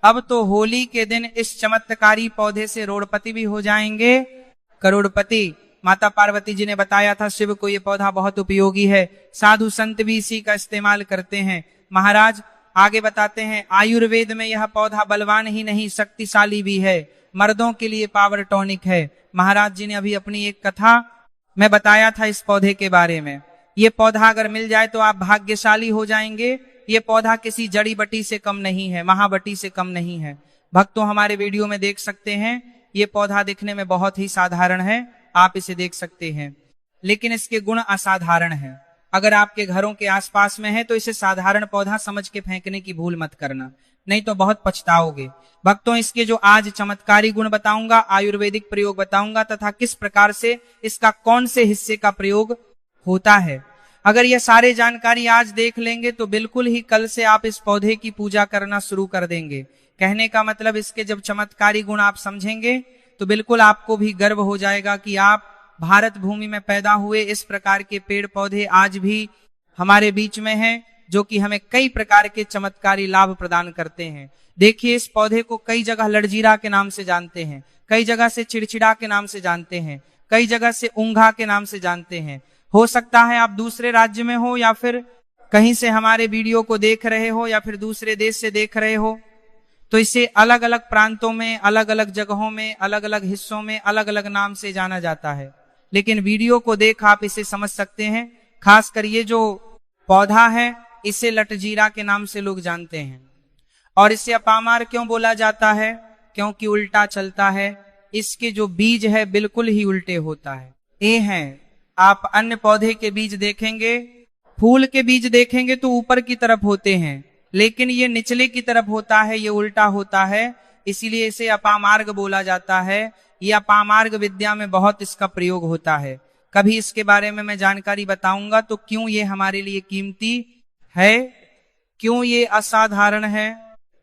अब तो होली के दिन इस चमत्कारी पौधे से रोड़पति भी हो जाएंगे करोड़पति। माता पार्वती जी ने बताया था शिव को ये पौधा बहुत उपयोगी है, साधु संत भी इसी का इस्तेमाल करते हैं। महाराज आगे बताते हैं, आयुर्वेद में यह पौधा बलवान ही नहीं शक्तिशाली भी है, मर्दों के लिए पावर टॉनिक है। महाराज जी ने अभी अपनी एक कथा में बताया था इस पौधे के बारे में। ये पौधा अगर मिल जाए तो आप भाग्यशाली हो जाएंगे। ये पौधा किसी जड़ी बटी से कम नहीं है, महाबटी से कम नहीं है। भक्तों हमारे वीडियो में देख सकते हैं, ये पौधा दिखने में बहुत ही साधारण है, आप इसे देख सकते हैं, लेकिन इसके गुण असाधारण हैं। अगर आपके घरों के आसपास में है तो इसे साधारण पौधा समझ के फेंकने की भूल मत करना, नहीं तो बहुत पछताओगे। भक्तों इसके जो आज चमत्कारी गुण बताऊंगा, आयुर्वेदिक प्रयोग बताऊंगा तथा किस प्रकार से इसका कौन से हिस्से का प्रयोग होता है, अगर यह सारे जानकारी आज देख लेंगे तो बिल्कुल ही कल से आप इस पौधे की पूजा करना शुरू कर देंगे। कहने का मतलब इसके जब चमत्कारी गुण आप समझेंगे तो बिल्कुल आपको भी गर्व हो जाएगा कि आप भारत भूमि में पैदा हुए इस प्रकार के पेड़ पौधे आज भी हमारे बीच में हैं, जो कि हमें कई प्रकार के चमत्कारी लाभ प्रदान करते हैं। देखिए इस पौधे को कई जगह लड़जीरा के नाम से जानते हैं, कई जगह से चिड़चिड़ा के नाम से जानते हैं, कई जगह से ऊंघा के नाम से जानते हैं। हो सकता है आप दूसरे राज्य में हो या फिर कहीं से हमारे वीडियो को देख रहे हो या फिर दूसरे देश से देख रहे हो, तो इसे अलग अलग प्रांतों में, अलग अलग जगहों में, अलग अलग हिस्सों में अलग अलग नाम से जाना जाता है, लेकिन वीडियो को देख आप इसे समझ सकते हैं। खासकर ये जो पौधा है इसे लटजीरा के नाम से लोग जानते हैं। और इसे अपामार क्यों बोला जाता है? क्योंकि उल्टा चलता है। इसके जो बीज है बिल्कुल ही उल्टे होता है। ये हैं, आप अन्य पौधे के बीज देखेंगे, फूल के बीज देखेंगे तो ऊपर की तरफ होते हैं, लेकिन ये निचले की तरफ होता है, ये उल्टा होता है, इसीलिए इसे अपामार्ग बोला जाता है। ये अपामार्ग विद्या में बहुत इसका प्रयोग होता है। कभी इसके बारे में मैं जानकारी बताऊंगा तो क्यों ये हमारे लिए कीमती है, क्यों ये असाधारण है,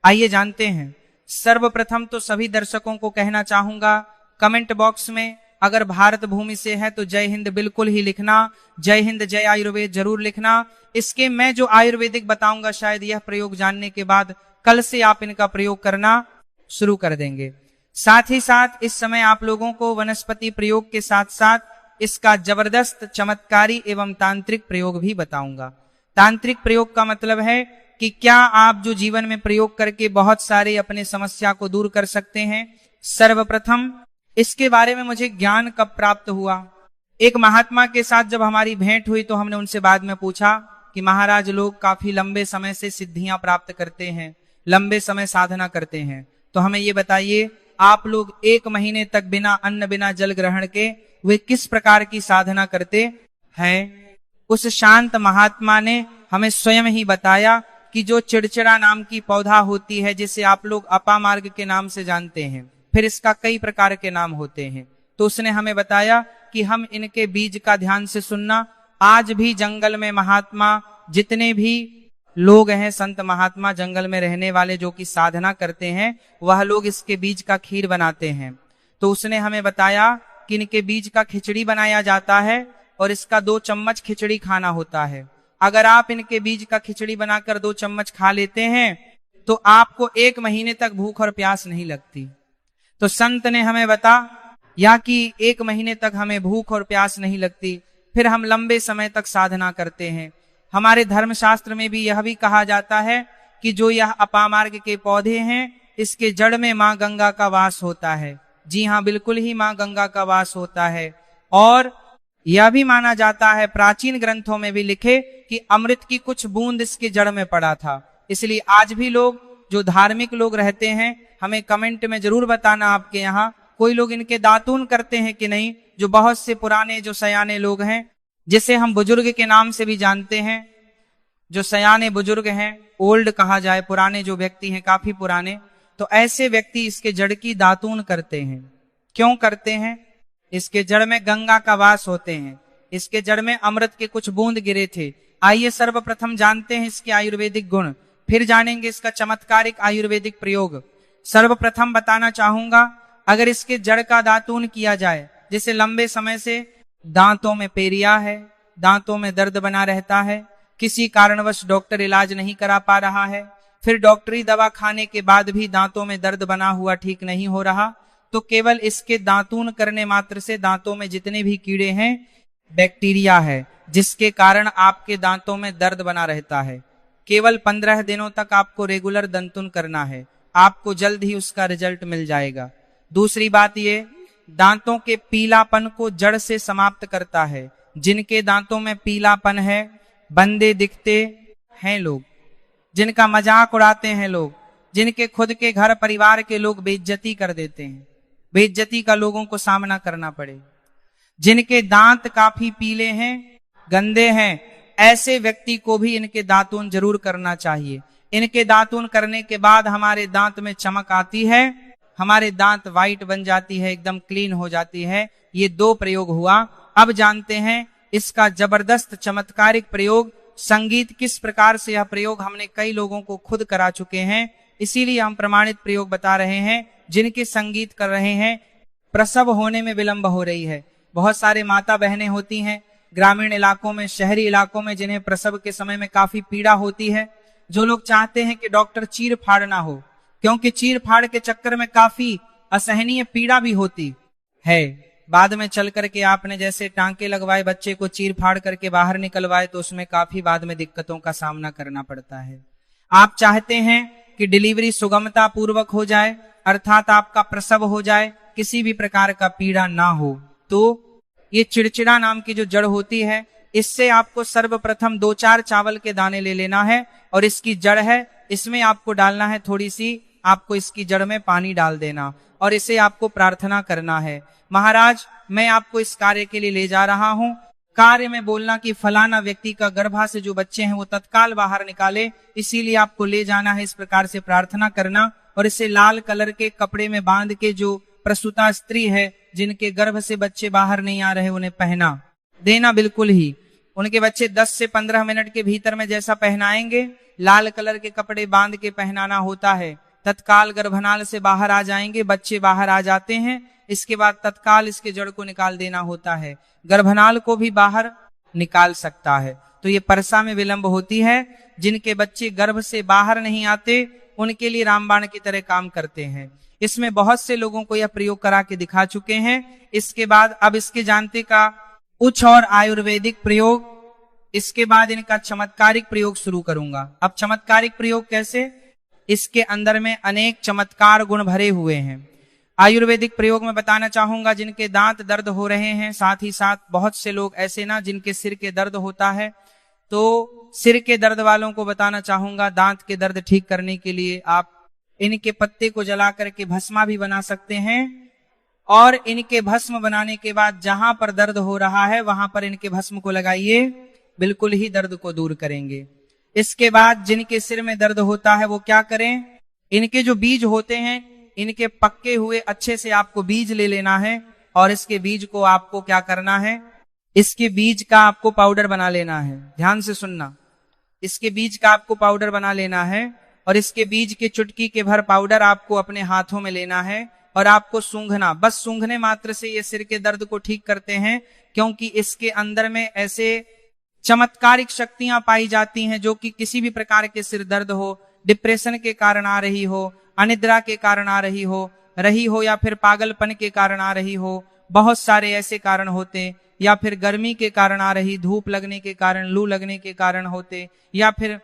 आइए जानते हैं। सर्वप्रथम तो सभी दर्शकों को कहना चाहूंगा, कमेंट बॉक्स में अगर भारत भूमि से है तो जय हिंद बिल्कुल ही लिखना, जय हिंद जय आयुर्वेद जरूर लिखना। इसके मैं जो आयुर्वेदिक बताऊंगा शायद यह प्रयोग जानने के बाद कल से आप इनका प्रयोग करना शुरू कर देंगे। साथ ही साथ इस समय आप लोगों को वनस्पति प्रयोग के साथ साथ इसका जबरदस्त चमत्कारी एवं तांत्रिक प्रयोग भी बताऊंगा। तांत्रिक प्रयोग का मतलब है कि क्या आप जो जीवन में प्रयोग करके बहुत सारे अपने समस्या को दूर कर सकते हैं। सर्वप्रथम इसके बारे में मुझे ज्ञान कब प्राप्त हुआ, एक महात्मा के साथ जब हमारी भेंट हुई तो हमने उनसे बाद में पूछा कि महाराज लोग काफी लंबे समय से सिद्धियां प्राप्त करते हैं, लंबे समय साधना करते हैं, तो हमें ये बताइए आप लोग 1 महीने तक बिना अन्न बिना जल ग्रहण के वे किस प्रकार की साधना करते हैं। उस शांत महात्मा ने हमें स्वयं ही बताया कि जो चिड़चिड़ा नाम की पौधा होती है जिसे आप लोग अपामार्ग के नाम से जानते हैं, फिर इसका कई प्रकार के नाम होते हैं, तो उसने हमें बताया कि हम इनके बीज का ध्यान से सुनना। आज भी जंगल में महात्मा जितने भी लोग हैं, संत महात्मा जंगल में रहने वाले जो कि साधना करते हैं, वह लोग इसके बीज का खीर बनाते हैं। तो उसने हमें बताया कि इनके बीज का खिचड़ी बनाया जाता है और इसका 2 चम्मच खिचड़ी खाना होता है। अगर आप इनके बीज का खिचड़ी बनाकर 2 चम्मच खा लेते हैं तो आपको 1 महीने तक भूख और प्यास नहीं लगती। तो संत ने हमें बताया कि 1 महीने तक हमें भूख और प्यास नहीं लगती, फिर हम लंबे समय तक साधना करते हैं। हमारे धर्मशास्त्र में भी यह भी कहा जाता है कि जो यह अपामार्ग के पौधे हैं इसके जड़ में माँ गंगा का वास होता है। जी हाँ, बिल्कुल ही माँ गंगा का वास होता है। और यह भी माना जाता है, प्राचीन ग्रंथों में भी लिखे कि अमृत की कुछ बूंद इसके जड़ में पड़ा था। इसलिए आज भी लोग जो धार्मिक लोग रहते हैं, हमें कमेंट में जरूर बताना आपके यहाँ कोई लोग इनके दातून करते हैं कि नहीं। जो बहुत से पुराने जो सयाने लोग हैं, जिसे हम बुजुर्ग के नाम से भी जानते हैं, जो सयाने बुजुर्ग हैं, ओल्ड कहा जाए, पुराने जो व्यक्ति हैं, काफी पुराने, तो ऐसे व्यक्ति इसके जड़ की दातून करते हैं। क्यों करते हैं? इसके जड़ में गंगा का वास होते हैं, इसके जड़ में अमृत के कुछ बूंद गिरे थे। आइए सर्वप्रथम जानते हैं इसके आयुर्वेदिक गुण, फिर जानेंगे इसका चमत्कारिक आयुर्वेदिक प्रयोग। सर्वप्रथम बताना चाहूंगा, अगर इसके जड़ का दातून किया जाए, जैसे लंबे समय से दांतों में पेरिया है, दांतों में दर्द बना रहता है, किसी कारणवश डॉक्टर इलाज नहीं करा पा रहा है, फिर डॉक्टरी दवा खाने के बाद भी दांतों में दर्द बना हुआ ठीक नहीं हो रहा, तो केवल इसके दातून करने मात्र से दांतों में जितने भी कीड़े हैं, बैक्टीरिया है, जिसके कारण आपके दांतों में दर्द बना रहता है। केवल 15 दिनों तक आपको रेगुलर दंतुन करना है, आपको जल्द ही उसका रिजल्ट मिल जाएगा। दूसरी बात ये, दांतों के पीलापन को जड़ से समाप्त करता है। जिनके दांतों में पीलापन है, बंदे दिखते हैं लोग, जिनका मजाक उड़ाते हैं लोग, जिनके खुद के घर परिवार के लोग बेइज्जती कर देते हैं, बेइज्जती का लोगों को सामना करना पड़े, जिनके दांत काफी पीले हैं, गंदे हैं, ऐसे व्यक्ति को भी इनके दातून जरूर करना चाहिए। इनके दातून करने के बाद हमारे दांत में चमक आती है, हमारे दांत वाइट बन जाती है, एकदम क्लीन हो जाती है। ये 2 प्रयोग हुआ। अब जानते हैं इसका जबरदस्त चमत्कारिक प्रयोग, संगीत किस प्रकार से, यह प्रयोग हमने कई लोगों को खुद करा चुके हैं, इसीलिए हम प्रमाणित प्रयोग बता रहे हैं। जिनके संगीत कर रहे हैं, प्रसव होने में विलंब हो रही है। बहुत सारे माता बहनें होती हैं ग्रामीण इलाकों में, शहरी इलाकों में, जिन्हें प्रसव के समय में काफी पीड़ा होती है, जो लोग चाहते हैं कि डॉक्टर चीर फाड़ ना हो, क्योंकि चीर फाड़ के चक्कर में काफी असहनीय पीड़ा भी होती है। बाद में चल करके आपने जैसे टांके लगवाए, बच्चे को चीर फाड़ करके बाहर निकलवाए, तो उसमें काफी बाद में दिक्कतों का सामना करना पड़ता है। आप चाहते हैं कि डिलीवरी सुगमता पूर्वक हो जाए, अर्थात आपका प्रसव हो जाए, किसी भी प्रकार का पीड़ा ना हो, तो ये चिड़चिड़ा नाम की जो जड़ होती है, इससे आपको सर्वप्रथम 2-4 चावल के दाने ले लेना है, और इसकी जड़ है, इसमें आपको डालना है थोड़ी सी, आपको इसकी जड़ में पानी डाल देना, और इसे आपको प्रार्थना करना है, महाराज मैं आपको इस कार्य के लिए ले जा रहा हूं। कार्य में बोलना कि फलाना व्यक्ति का गर्भा से जो बच्चे हैं वो तत्काल बाहर निकाले, इसीलिए आपको ले जाना है, इस प्रकार से प्रार्थना करना, और इसे लाल कलर के कपड़े में बांध के जो प्रसूता स्त्री है, जिनके गर्भ से बच्चे बाहर नहीं आ रहे, उन्हें पहना देना। बिल्कुल ही उनके बच्चे 10 से 15 मिनट के भीतर में जैसा पहनाएंगे, लाल कलर के कपड़े बांध के पहनाना होता है, तत्काल गर्भनाल से बाहर आ जाएंगे, बच्चे बाहर आ जाते हैं। इसके बाद तत्काल इसके जड़ को निकाल देना होता है, गर्भनाल को भी बाहर निकाल सकता है। तो ये परसा में विलंब होती है। जिनके बच्चे गर्भ से बाहर नहीं आते, उनके लिए रामबाण की तरह काम करते हैं। इसमें बहुत से लोगों को यह प्रयोग करा के दिखा चुके हैं। इसके बाद अब इसके जानते का उच्च और आयुर्वेदिक प्रयोग, इसके बाद इनका चमत्कारिक प्रयोग शुरू करूंगा। अब चमत्कारिक प्रयोग कैसे, इसके अंदर में अनेक चमत्कार गुण भरे हुए हैं। आयुर्वेदिक प्रयोग में बताना चाहूंगा, जिनके दांत दर्द हो रहे हैं, साथ ही साथ बहुत से लोग ऐसे ना जिनके सिर के दर्द होता है, तो सिर के दर्द वालों को बताना चाहूंगा, दांत के दर्द ठीक करने के लिए आप इनके पत्ते को जला करके भस्मा भी बना सकते हैं, और इनके भस्म बनाने के बाद जहां पर दर्द हो रहा है वहां पर इनके भस्म को लगाइए, बिल्कुल ही दर्द को दूर करेंगे। इसके बाद जिनके सिर में दर्द होता है वो क्या करें, इनके जो बीज होते हैं, इनके पक्के हुए अच्छे से आपको बीज ले लेना है, और इसके बीज को आपको क्या करना है, इसके बीज का आपको पाउडर बना लेना है। ध्यान से सुनना, इसके बीज का आपको पाउडर बना लेना है, और इसके बीज के चुटकी के भर पाउडर आपको अपने हाथों में लेना है, और आपको सूंघना, बस सूंघने मात्र से ये सिर के दर्द को ठीक करते हैं, क्योंकि इसके अंदर में ऐसे चमत्कारिक शक्तियां पाई जाती हैं, जो कि किसी भी प्रकार के सिर दर्द हो, डिप्रेशन के कारण आ रही हो, अनिद्रा के कारण आ रही हो, या फिर पागलपन के कारण आ रही हो, बहुत सारे ऐसे कारण होते, या फिर गर्मी के कारण आ रही, धूप लगने के कारण, लू लगने के कारण होते, या फिर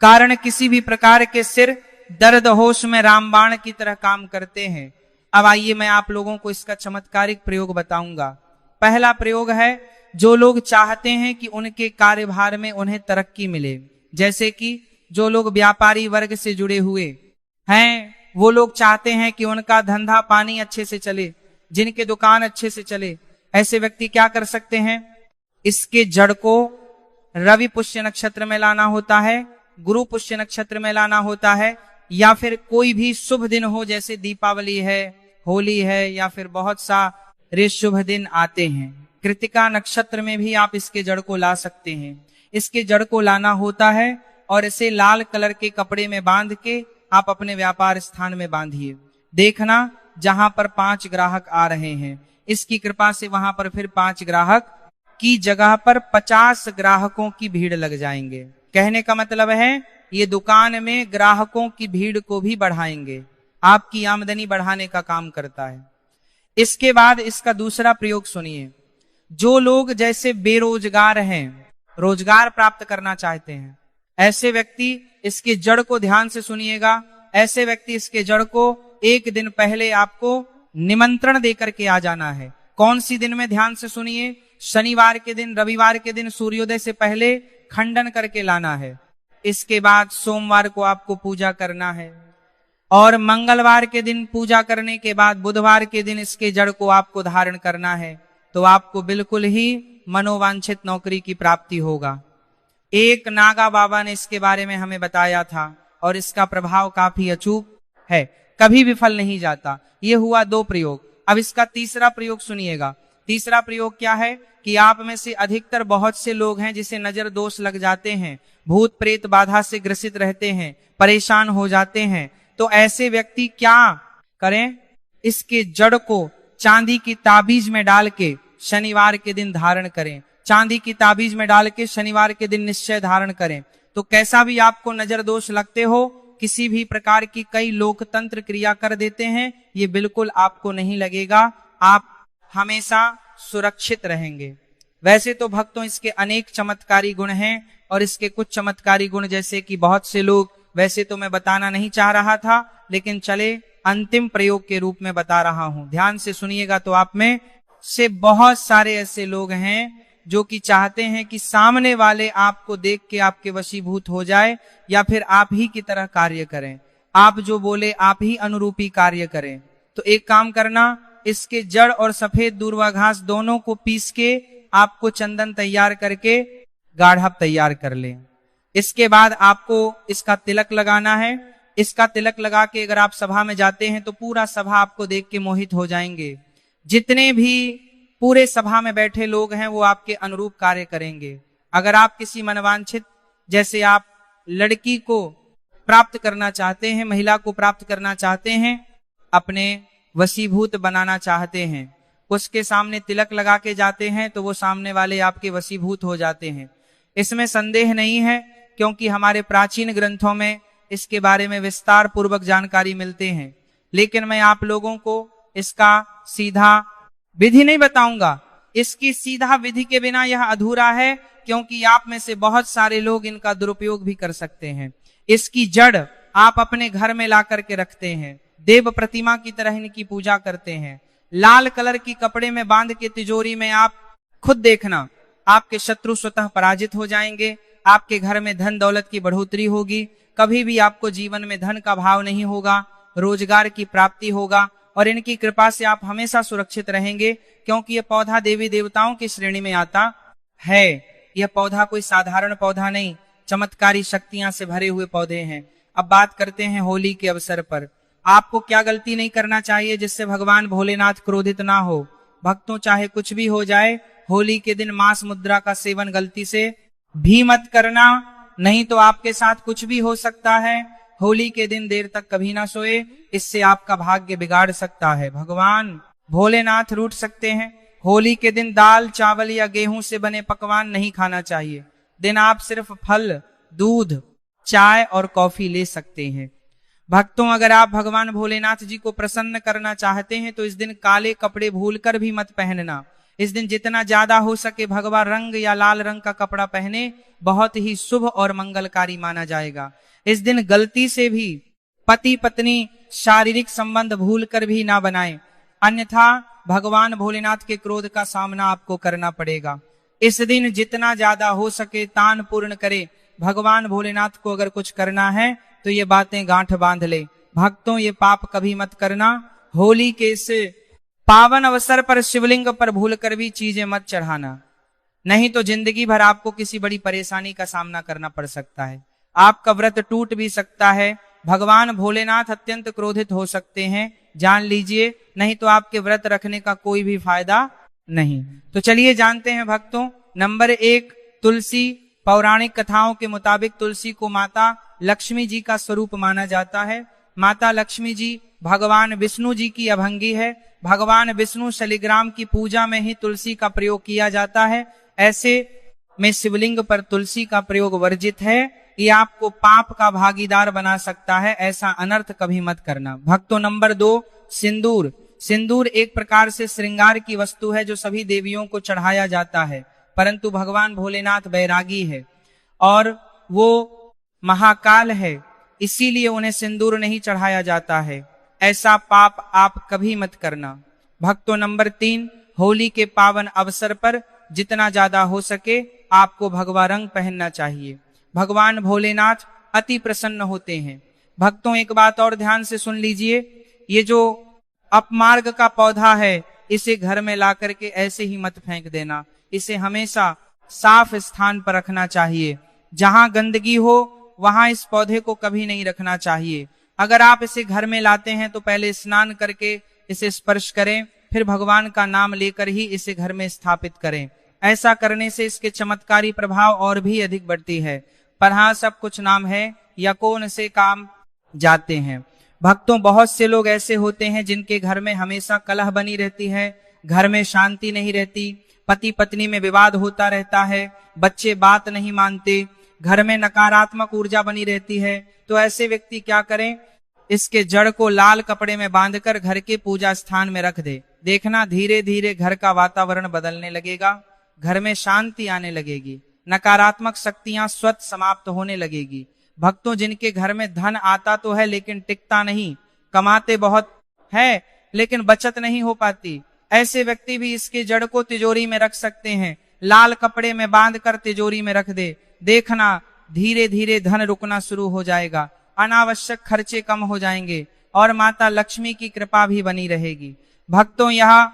कारण किसी भी प्रकार के सिर दर्द हो, उसमें रामबाण की तरह काम करते हैं। अब आइए मैं आप लोगों को इसका चमत्कारिक प्रयोग बताऊंगा। पहला प्रयोग है, जो लोग चाहते हैं कि उनके कार्यभार में उन्हें तरक्की मिले, जैसे कि जो लोग व्यापारी वर्ग से जुड़े हुए हैं, वो लोग चाहते हैं कि उनका धंधा पानी अच्छे से चले, जिनके दुकान अच्छे से चले, ऐसे व्यक्ति क्या कर सकते हैं, इसके जड़ को रवि पुष्य नक्षत्र में लाना होता है, गुरु पुष्य नक्षत्र में लाना होता है, या फिर कोई भी शुभ दिन हो, जैसे दीपावली है, होली है, या फिर बहुत सारे शुभ दिन आते हैं। कृतिका नक्षत्र में भी आप इसके जड़ को ला सकते हैं। इसके जड़ को लाना होता है, और इसे लाल कलर के कपड़े में बांध के आप अपने व्यापार स्थान में बांधिए। देखना जहां पर 5 ग्राहक आ रहे हैं, इसकी कृपा से वहां पर फिर 5 ग्राहक की जगह पर 50 ग्राहकों की भीड़ लग जाएंगे। कहने का मतलब है ये दुकान में ग्राहकों की भीड़ को भी बढ़ाएंगे, आपकी आमदनी बढ़ाने का काम करता है। इसके बाद इसका दूसरा प्रयोग सुनिए। जो लोग जैसे बेरोजगार हैं, रोजगार प्राप्त करना चाहते हैं, ऐसे व्यक्ति इसके जड़ को ध्यान से सुनिएगा। ऐसे व्यक्ति इसके जड़ को एक दिन पहले आपको निमंत्रण देकर के आ जाना है। कौन सी दिन में, ध्यान से सुनिए, शनिवार के दिन, रविवार के दिन सूर्योदय से पहले खंडन करके लाना है। इसके बाद सोमवार को आपको पूजा करना है और मंगलवार के दिन पूजा करने के बाद बुधवार के दिन इसके जड़ को आपको धारण करना है, तो आपको बिल्कुल ही मनोवांछित नौकरी की प्राप्ति होगा। एक नागा बाबा ने इसके बारे में हमें बताया था और इसका प्रभाव काफी अचूक है, कभी विफल नहीं जाता। ये हुआ 2 प्रयोग। अब इसका तीसरा प्रयोग सुनिएगा। तीसरा प्रयोग क्या है कि आप में से अधिकतर बहुत से लोग हैं जिसे नजर दोष लग जाते हैं, भूत प्रेत बाधा से ग्रसित रहते हैं, परेशान हो जाते हैं। तो ऐसे व्यक्ति क्या करें? इसके जड़ को चांदी की ताबीज में डाल के शनिवार के दिन धारण करें। चांदी की ताबीज में डाल के शनिवार के दिन निश्चय धारण करें। तो कैसा भी आपको नजर दोष लगते हो, किसी भी प्रकार की कई लोकतंत्र क्रिया कर देते हैं, ये बिल्कुल आपको नहीं लगेगा। आप हमेशा सुरक्षित रहेंगे। वैसे तो भक्तों इसके अनेक चमत्कारी गुण हैं और इसके कुछ चमत्कारी गुण जैसे कि बहुत से लोग, वैसे तो मैं बताना नहीं चाह रहा था, लेकिन चले अंतिम प्रयोग के रूप में बता रहा हूं। ध्यान से सुनिएगा। तो आप में से बहुत सारे ऐसे लोग हैं जो कि चाहते हैं कि सामने वाले आपको देख के आपके वशीभूत हो जाए या फिर आप ही की तरह कार्य करें, आप जो बोले आप ही अनुरूपी कार्य करें। तो एक काम करना, इसके जड़ और सफेद दूर्वा घास दोनों को पीस के आपको चंदन तैयार करके गाढ़ा तैयार कर लें। इसके बाद आपको इसका तिलक लगाना है। इसका तिलक लगा के अगर आप सभा में जाते हैं तो पूरा सभा आपको देख के मोहित हो जाएंगे। जितने भी पूरे सभा में बैठे लोग हैं वो आपके अनुरूप कार्य करेंगे। अगर आप किसी मनवांछित, जैसे आप लड़की को प्राप्त करना चाहते हैं, महिला को प्राप्त करना चाहते हैं, अपने वशीभूत बनाना चाहते हैं, उसके सामने तिलक लगा के जाते हैं तो वो सामने वाले आपके वशीभूत हो जाते हैं। इसमें संदेह नहीं है, क्योंकि हमारे प्राचीन ग्रंथों में इसके बारे में विस्तार पूर्वक जानकारी मिलते हैं। लेकिन मैं आप लोगों को इसका सीधा विधि नहीं बताऊंगा। इसकी सीधा विधि के बिना यह अधूरा है, क्योंकि आप में से बहुत सारे लोग इनका दुरुपयोग भी कर सकते हैं। इसकी जड़ आप अपने घर में ला करके रखते हैं, देव प्रतिमा की तरह इनकी पूजा करते हैं। लाल कलर की कपड़े में बांध के तिजोरी में आप खुद देखना, आपके शत्रु स्वतः पराजित हो जाएंगे। आपके घर में धन दौलत की बढ़ोतरी होगी। कभी भी आपको जीवन में धन का भाव नहीं होगा, रोजगार की प्राप्ति होगा और इनकी कृपा से आप हमेशा सुरक्षित रहेंगे, क्योंकि यह पौधा देवी देवताओं की श्रेणी में आता है। यह पौधा कोई साधारण पौधा नहीं, चमत्कारी शक्तियां से भरे हुए पौधे हैं। अब बात करते हैं होली के अवसर पर। आपको क्या गलती नहीं करना चाहिए जिससे भगवान भोलेनाथ क्रोधित ना हो? भक्तों, चाहे कुछ भी हो जाए, होली के दिन मांस मुद्रा का सेवन गलती से भी मत करना, नहीं तो आपके साथ कुछ भी हो सकता है। होली के दिन देर तक कभी ना सोए, इससे आपका भाग्य बिगाड़ सकता है। भगवान भोलेनाथ रूठ सकते हैं। होली के दिन दाल, चावल या गेहूं से बने पकवान नहीं खाना चाहिए। दिन आप सिर्फ फल, दूध, चाय और कॉफी ले सकते हैं। भक्तों, अगर आप भगवान भोलेनाथ जी को प्रसन्न करना चाहते हैं तो इस दिन काले कपड़े भूलकर भी मत पहनना। इस दिन जितना ज्यादा हो सके भगवा रंग या लाल रंग का कपड़ा पहने, बहुत ही शुभ और मंगलकारी माना जाएगा। इस दिन गलती से भी पति पत्नी शारीरिक संबंध भूलकर भी ना बनाएं, अन्यथा भगवान भोलेनाथ के क्रोध का सामना आपको करना पड़ेगा। इस दिन जितना ज्यादा हो सके दान पूर्ण करे। भगवान भोलेनाथ को अगर कुछ करना है तो ये बातें गांठ बांध ले। भक्तों, ये पाप कभी मत करना। होली के इस पावन अवसर पर शिवलिंग पर भूलकर भी चीजें मत चढ़ाना, नहीं तो जिंदगी भर आपको किसी बड़ी परेशानी का सामना करना पड़ सकता है। आपका व्रत टूट भी सकता है। भगवान भोलेनाथ अत्यंत क्रोधित हो सकते हैं, जान लीजिए, नहीं तो आपके व्रत रखने का कोई भी फायदा नहीं। तो चलिए जानते हैं भक्तों। नंबर 1, तुलसी। पौराणिक कथाओं के मुताबिक तुलसी को माता लक्ष्मी जी का स्वरूप माना जाता है। माता लक्ष्मी जी भगवान विष्णु जी की अभंगी है। भगवान विष्णु शालिग्राम की पूजा में ही तुलसी का प्रयोग किया जाता है। ऐसे में शिवलिंग पर तुलसी का प्रयोग वर्जित है। ये आपको पाप का भागीदार बना सकता है। ऐसा अनर्थ कभी मत करना। भक्तों, नंबर 2, सिंदूर। सिंदूर एक प्रकार से श्रृंगार की वस्तु है जो सभी देवियों को चढ़ाया जाता है, परंतु भगवान भोलेनाथ बैरागी है और वो महाकाल है, इसीलिए उन्हें सिंदूर नहीं चढ़ाया जाता है। ऐसा पाप आप कभी मत करना। भक्तों, नंबर 3, होली के पावन अवसर पर जितना ज्यादा हो सके आपको भगवा रंग पहनना चाहिए। भगवान भोलेनाथ अति प्रसन्न होते हैं। भक्तों, एक बात और ध्यान से सुन लीजिए, ये जो अपमार्ग का पौधा है इसे घर में ला करके ऐसे ही मत फेंक देना। इसे हमेशा साफ स्थान पर रखना चाहिए। जहां गंदगी हो वहां इस पौधे को कभी नहीं रखना चाहिए। अगर आप इसे घर में लाते हैं तो पहले स्नान करके इसे स्पर्श करें, फिर भगवान का नाम लेकर ही इसे घर में स्थापित करें। ऐसा करने से इसके चमत्कारी प्रभाव और भी अधिक बढ़ती है। पर हाँ, सब कुछ नाम है या कौन से काम जाते हैं। भक्तों, बहुत से लोग ऐसे होते हैं जिनके घर में हमेशा कलह बनी रहती है, घर में शांति नहीं रहती, पति पत्नी में विवाद होता रहता है, बच्चे बात नहीं मानते, घर में नकारात्मक ऊर्जा बनी रहती है। तो ऐसे व्यक्ति क्या करें, इसके जड़ को लाल कपड़े में बांधकर घर के पूजा स्थान में रख दे। देखना धीरे धीरे घर का वातावरण बदलने लगेगा, घर में शांति आने लगेगी, नकारात्मक शक्तियां स्वतः समाप्त होने लगेगी। भक्तों, जिनके घर में धन आता तो है लेकिन टिकता नहीं, कमाते बहुत है लेकिन बचत नहीं हो पाती, ऐसे व्यक्ति भी इसके जड़ को तिजोरी में रख सकते हैं। लाल कपड़े में बांधकर तिजोरी में रख दे। देखना धीरे धीरे धन रुकना शुरू हो जाएगा, अनावश्यक खर्चे कम हो जाएंगे और माता लक्ष्मी की कृपा भी बनी रहेगी। भक्तों, यह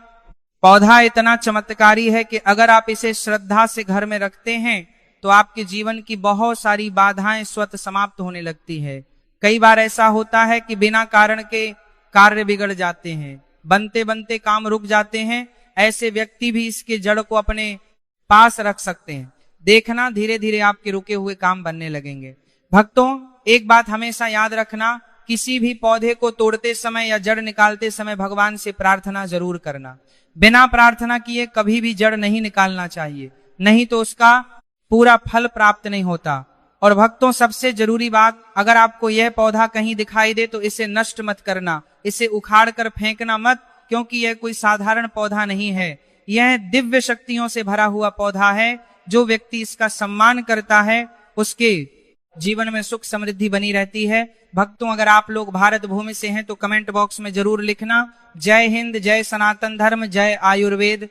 पौधा इतना चमत्कारी है कि अगर आप इसे श्रद्धा से घर में रखते हैं तो आपके जीवन की बहुत सारी बाधाएं स्वतः समाप्त होने लगती है। कई बार ऐसा होता है कि बिना कारण के कार्य बिगड़ जाते हैं, बनते बनते काम रुक जाते हैं। ऐसे व्यक्ति भी इसके जड़ को अपने पास रख सकते हैं। देखना धीरे धीरे आपके रुके हुए काम बनने लगेंगे। भक्तों, एक बात हमेशा याद रखना, किसी भी पौधे को तोड़ते समय या जड़ निकालते समय भगवान से प्रार्थना जरूर करना। बिना प्रार्थना किए कभी भी जड़ नहीं निकालना चाहिए, नहीं तो उसका पूरा फल प्राप्त नहीं होता। और भक्तों, सबसे जरूरी बात, अगर आपको यह पौधा कहीं दिखाई दे तो इसे नष्ट मत करना, इसे उखाड़ कर फेंकना मत, क्योंकि यह कोई साधारण पौधा नहीं है। यह दिव्य शक्तियों से भरा हुआ पौधा है। जो व्यक्ति इसका सम्मान करता है उसके जीवन में सुख समृद्धि बनी रहती है। भक्तों, अगर आप लोग भारत भूमि से हैं तो कमेंट बॉक्स में जरूर लिखना, जय हिंद, जय सनातन धर्म, जय आयुर्वेद।